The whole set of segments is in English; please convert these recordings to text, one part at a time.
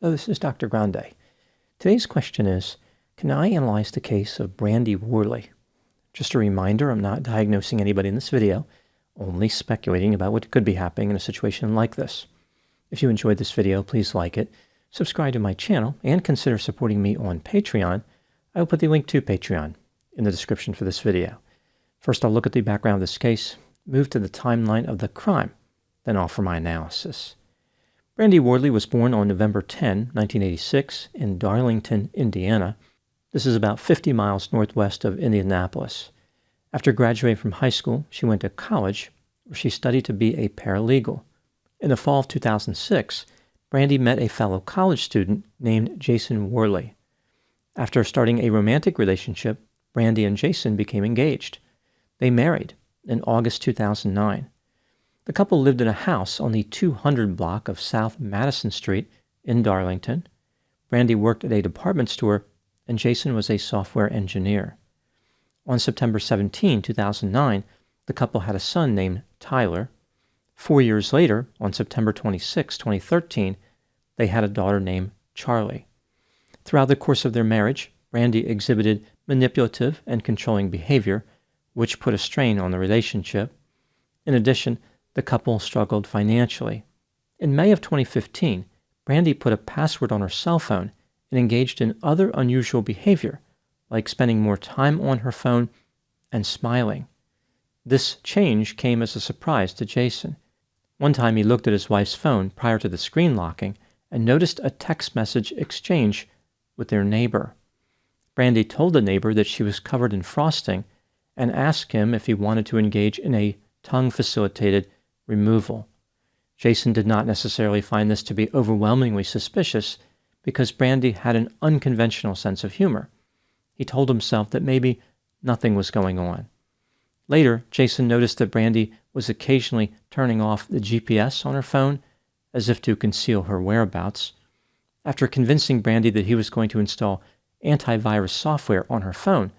Hello, this is Dr. Grande. Today's question is, can I analyze the case of Brandi Worley? Just a reminder, I'm not diagnosing anybody in this video, only speculating about what could be happening in a situation like this. If you enjoyed this video, please like it, subscribe to my channel, and consider supporting me on Patreon. I will put the link to Patreon in the description for this video. First, I'll look at the background of this case, move to the timeline of the crime, then offer my analysis. Brandi Worley was born on November 10, 1986, in Darlington, Indiana. This is about 50 miles northwest of Indianapolis. After graduating from high school, she went to college, where she studied to be a paralegal. In the fall of 2006, Brandi met a fellow college student named Jason Worley. After starting a romantic relationship, Brandi and Jason became engaged. They married in August 2009. The couple lived in a house on the 200 block of South Madison Street in Darlington. Brandi worked at a department store, and Jason was a software engineer. On September 17, 2009, the couple had a son named Tyler. 4 years later, on September 26, 2013, they had a daughter named Charlie. Throughout the course of their marriage, Brandi exhibited manipulative and controlling behavior, which put a strain on the relationship. In addition, the couple struggled financially. In May of 2015, Brandi put a password on her cell phone and engaged in other unusual behavior, like spending more time on her phone and smiling. This change came as a surprise to Jason. One time he looked at his wife's phone prior to the screen locking and noticed a text message exchange with their neighbor. Brandi told the neighbor that she was covered in frosting and asked him if he wanted to engage in a tongue-facilitated removal. Jason did not necessarily find this to be overwhelmingly suspicious because Brandi had an unconventional sense of humor. He told himself that maybe nothing was going on. Later, Jason noticed that Brandi was occasionally turning off the GPS on her phone as if to conceal her whereabouts. After convincing Brandi that he was going to install antivirus software on her phone,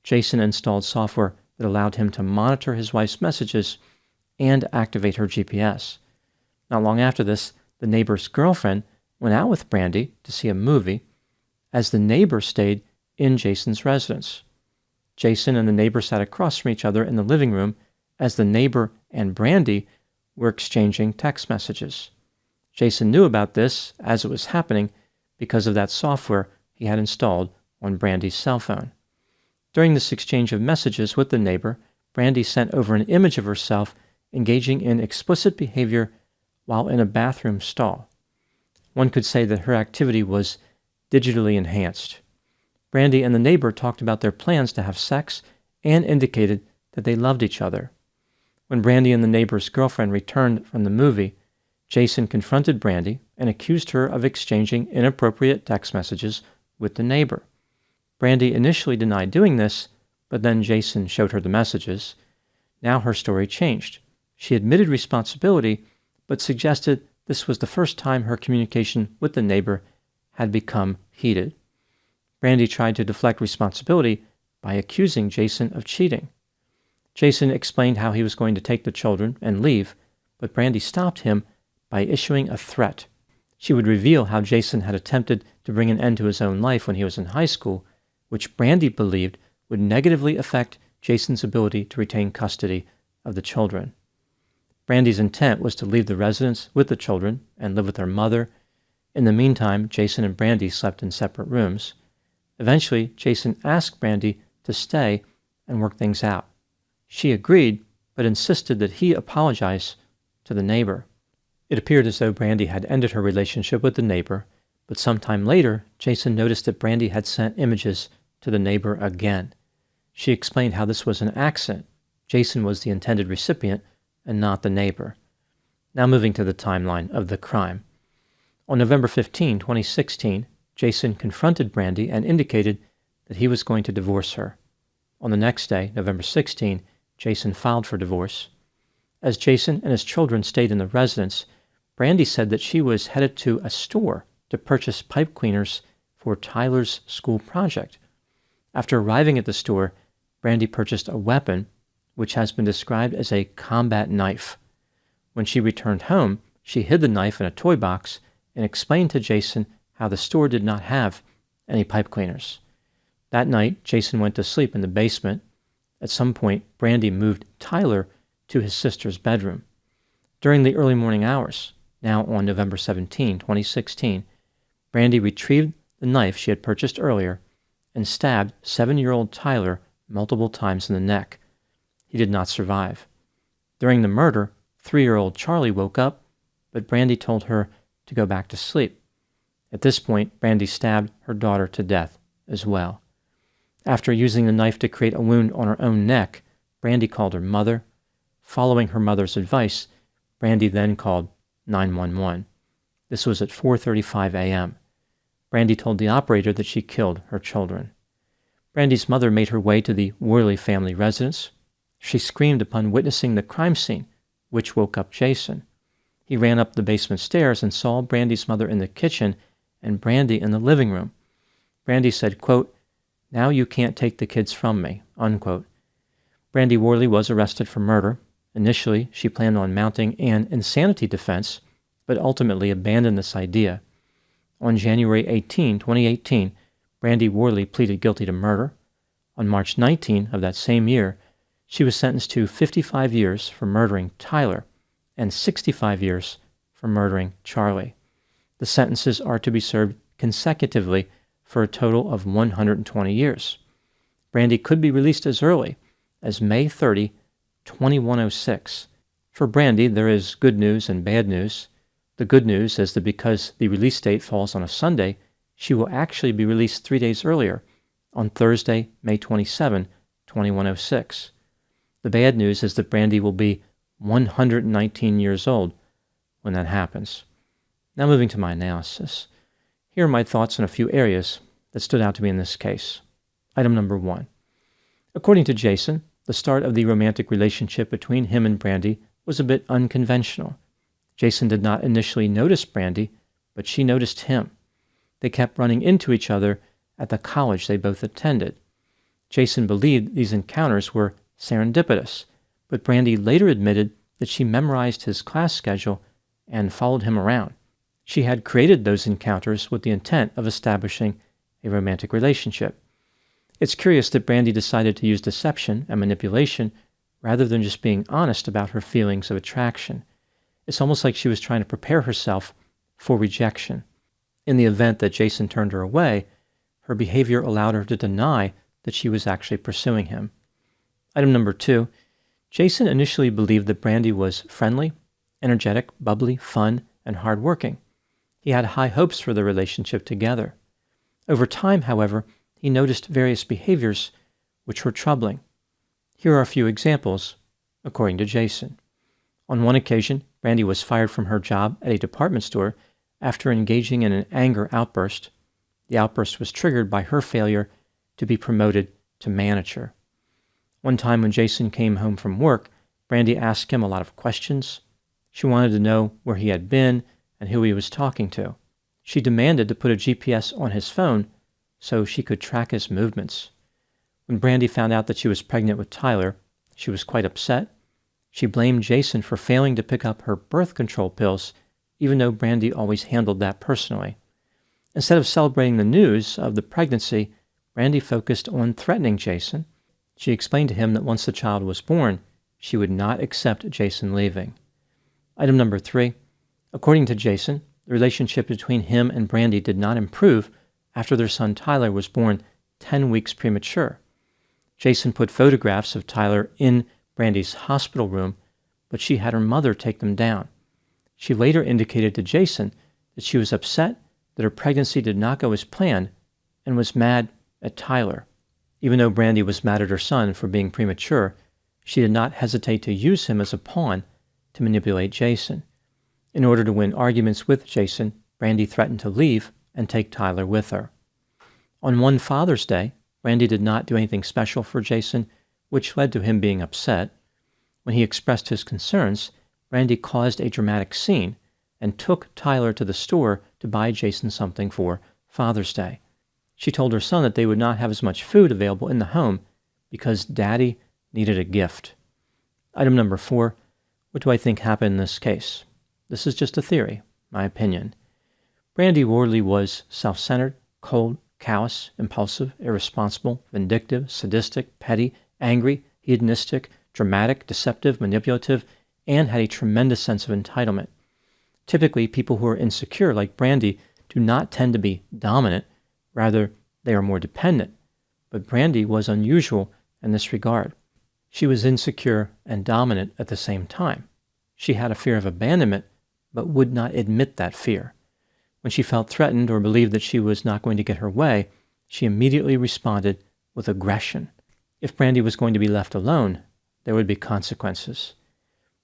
Jason installed software that allowed him to monitor his wife's messages and activate her GPS. Not long after this, the neighbor's girlfriend went out with Brandi to see a movie as the neighbor stayed in Jason's residence. Jason and the neighbor sat across from each other in the living room as the neighbor and Brandi were exchanging text messages. Jason knew about this as it was happening because of that software he had installed on Brandi's cell phone. During this exchange of messages with the neighbor, Brandi sent over an image of herself engaging in explicit behavior while in a bathroom stall. One could say that her activity was digitally enhanced. Brandi and the neighbor talked about their plans to have sex and indicated that they loved each other. When Brandi and the neighbor's girlfriend returned from the movie, Jason confronted Brandi and accused her of exchanging inappropriate text messages with the neighbor. Brandi initially denied doing this, but then Jason showed her the messages. Now her story changed. She admitted responsibility, but suggested this was the first time her communication with the neighbor had become heated. Brandi tried to deflect responsibility by accusing Jason of cheating. Jason explained how he was going to take the children and leave, but Brandi stopped him by issuing a threat. She would reveal how Jason had attempted to bring an end to his own life when he was in high school, which Brandi believed would negatively affect Jason's ability to retain custody of the children. Brandi's intent was to leave the residence with the children and live with her mother. In the meantime, Jason and Brandi slept in separate rooms. Eventually, Jason asked Brandi to stay and work things out. She agreed, but insisted that he apologize to the neighbor. It appeared as though Brandi had ended her relationship with the neighbor, but sometime later, Jason noticed that Brandi had sent images to the neighbor again. She explained how this was an accident. Jason was the intended recipient and not the neighbor. Now moving to the timeline of the crime. On November 15, 2016, Jason confronted Brandi and indicated that he was going to divorce her. On the next day, November 16, Jason filed for divorce. As Jason and his children stayed in the residence, Brandi said that she was headed to a store to purchase pipe cleaners for Tyler's school project. After arriving at the store, Brandi purchased a weapon, which has been described as a combat knife. When she returned home, she hid the knife in a toy box and explained to Jason how the store did not have any pipe cleaners. That night, Jason went to sleep in the basement. At some point, Brandi moved Tyler to his sister's bedroom. During the early morning hours, now on November 17, 2016, Brandi retrieved the knife she had purchased earlier and stabbed 7-year-old Tyler multiple times in the neck. He did not survive. During the murder, 3-year-old Charlie woke up, but Brandi told her to go back to sleep. At this point, Brandi stabbed her daughter to death as well. After using the knife to create a wound on her own neck, Brandi called her mother. Following her mother's advice, Brandi then called 911. This was at 4:35 a.m. Brandi told the operator that she killed her children. Brandi's mother made her way to the Worley family residence. She screamed upon witnessing the crime scene, which woke up Jason. He ran up the basement stairs and saw Brandi's mother in the kitchen and Brandi in the living room. Brandi said, quote, "Now you can't take the kids from me," unquote. Brandi Worley was arrested for murder. Initially, she planned on mounting an insanity defense, but ultimately abandoned this idea. On January 18, 2018, Brandi Worley pleaded guilty to murder. On March 19 of that same year, she was sentenced to 55 years for murdering Tyler and 65 years for murdering Charlie. The sentences are to be served consecutively for a total of 120 years. Brandi could be released as early as May 30, 2106. For Brandi, there is good news and bad news. The good news is that because the release date falls on a Sunday, she will actually be released 3 days earlier, on Thursday, May 27, 2106. The bad news is that Brandi will be 119 years old when that happens. Now moving to my analysis. Here are my thoughts on a few areas that stood out to me in this case. Item number 1. According to Jason, the start of the romantic relationship between him and Brandi was a bit unconventional. Jason did not initially notice Brandi, but she noticed him. They kept running into each other at the college they both attended. Jason believed these encounters were serendipitous, but Brandi later admitted that she memorized his class schedule and followed him around. She had created those encounters with the intent of establishing a romantic relationship. It's curious that Brandi decided to use deception and manipulation rather than just being honest about her feelings of attraction. It's almost like she was trying to prepare herself for rejection. In the event that Jason turned her away, her behavior allowed her to deny that she was actually pursuing him. Item number 2, Jason initially believed that Brandi was friendly, energetic, bubbly, fun, and hardworking. He had high hopes for the relationship together. Over time, however, he noticed various behaviors which were troubling. Here are a few examples, according to Jason. On one occasion, Brandi was fired from her job at a department store after engaging in an anger outburst. The outburst was triggered by her failure to be promoted to manager. One time when Jason came home from work, Brandi asked him a lot of questions. She wanted to know where he had been and who he was talking to. She demanded to put a GPS on his phone so she could track his movements. When Brandi found out that she was pregnant with Tyler, she was quite upset. She blamed Jason for failing to pick up her birth control pills, even though Brandi always handled that personally. Instead of celebrating the news of the pregnancy, Brandi focused on threatening Jason. She explained to him that once the child was born, she would not accept Jason leaving. Item number 3. According to Jason, the relationship between him and Brandi did not improve after their son Tyler was born 10 weeks premature. Jason put photographs of Tyler in Brandi's hospital room, but she had her mother take them down. She later indicated to Jason that she was upset that her pregnancy did not go as planned and was mad at Tyler. Even though Brandi was mad at her son for being premature, she did not hesitate to use him as a pawn to manipulate Jason. In order to win arguments with Jason, Brandi threatened to leave and take Tyler with her. On one Father's Day, Brandi did not do anything special for Jason, which led to him being upset. When he expressed his concerns, Brandi caused a dramatic scene and took Tyler to the store to buy Jason something for Father's Day. She told her son that they would not have as much food available in the home because Daddy needed a gift. Item number 4, what do I think happened in this case? This is just a theory, my opinion. Brandi Worley was self-centered, cold, callous, impulsive, irresponsible, vindictive, sadistic, petty, angry, hedonistic, dramatic, deceptive, manipulative, and had a tremendous sense of entitlement. Typically, people who are insecure, like Brandi, do not tend to be dominant. Rather, they are more dependent. But Brandi was unusual in this regard. She was insecure and dominant at the same time. She had a fear of abandonment, but would not admit that fear. When she felt threatened or believed that she was not going to get her way, she immediately responded with aggression. If Brandi was going to be left alone, there would be consequences.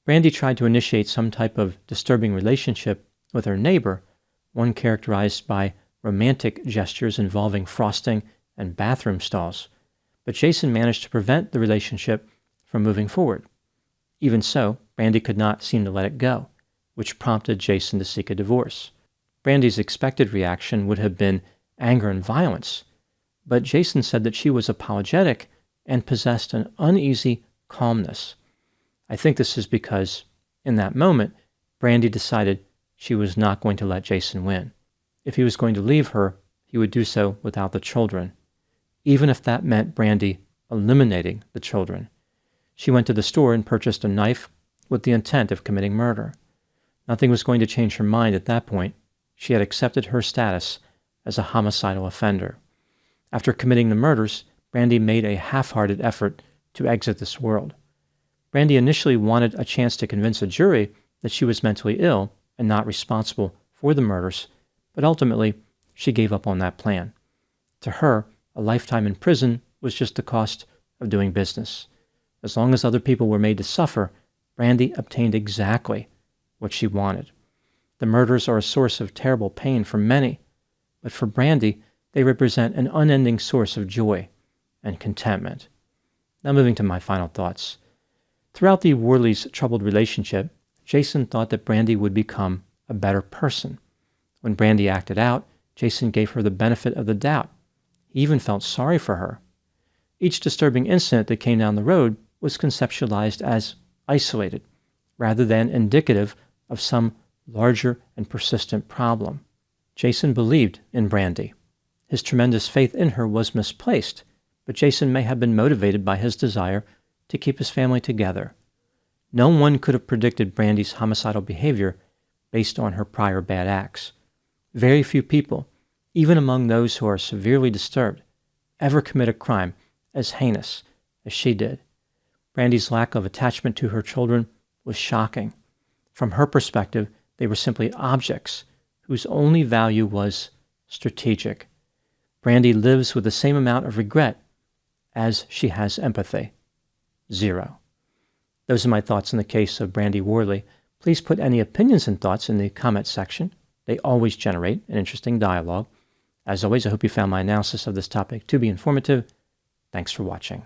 Brandi tried to initiate some type of disturbing relationship with her neighbor, one characterized by romantic gestures involving frosting and bathroom stalls. But Jason managed to prevent the relationship from moving forward. Even so, Brandi could not seem to let it go, which prompted Jason to seek a divorce. Brandi's expected reaction would have been anger and violence, but Jason said that she was apologetic and possessed an uneasy calmness. I think this is because, in that moment, Brandi decided she was not going to let Jason win. If he was going to leave her, he would do so without the children, even if that meant Brandi eliminating the children. She went to the store and purchased a knife with the intent of committing murder. Nothing was going to change her mind at that point. She had accepted her status as a homicidal offender. After committing the murders, Brandi made a half-hearted effort to exit this world. Brandi initially wanted a chance to convince a jury that she was mentally ill and not responsible for the murders, but ultimately she gave up on that plan. To her, a lifetime in prison was just the cost of doing business. As long as other people were made to suffer, Brandi obtained exactly what she wanted. The murders are a source of terrible pain for many, but for Brandi, they represent an unending source of joy and contentment. Now moving to my final thoughts. Throughout the Worleys' troubled relationship, Jason thought that Brandi would become a better person. When Brandi acted out, Jason gave her the benefit of the doubt. He even felt sorry for her. Each disturbing incident that came down the road was conceptualized as isolated, rather than indicative of some larger and persistent problem. Jason believed in Brandi. His tremendous faith in her was misplaced, but Jason may have been motivated by his desire to keep his family together. No one could have predicted Brandi's homicidal behavior based on her prior bad acts. Very few people, even among those who are severely disturbed, ever commit a crime as heinous as she did. Brandi's lack of attachment to her children was shocking. From her perspective, they were simply objects whose only value was strategic. Brandi lives with the same amount of regret as she has empathy. 0. Those are my thoughts in the case of Brandi Worley. Please put any opinions and thoughts in the comment section. They always generate an interesting dialogue. As always, I hope you found my analysis of this topic to be informative. Thanks for watching.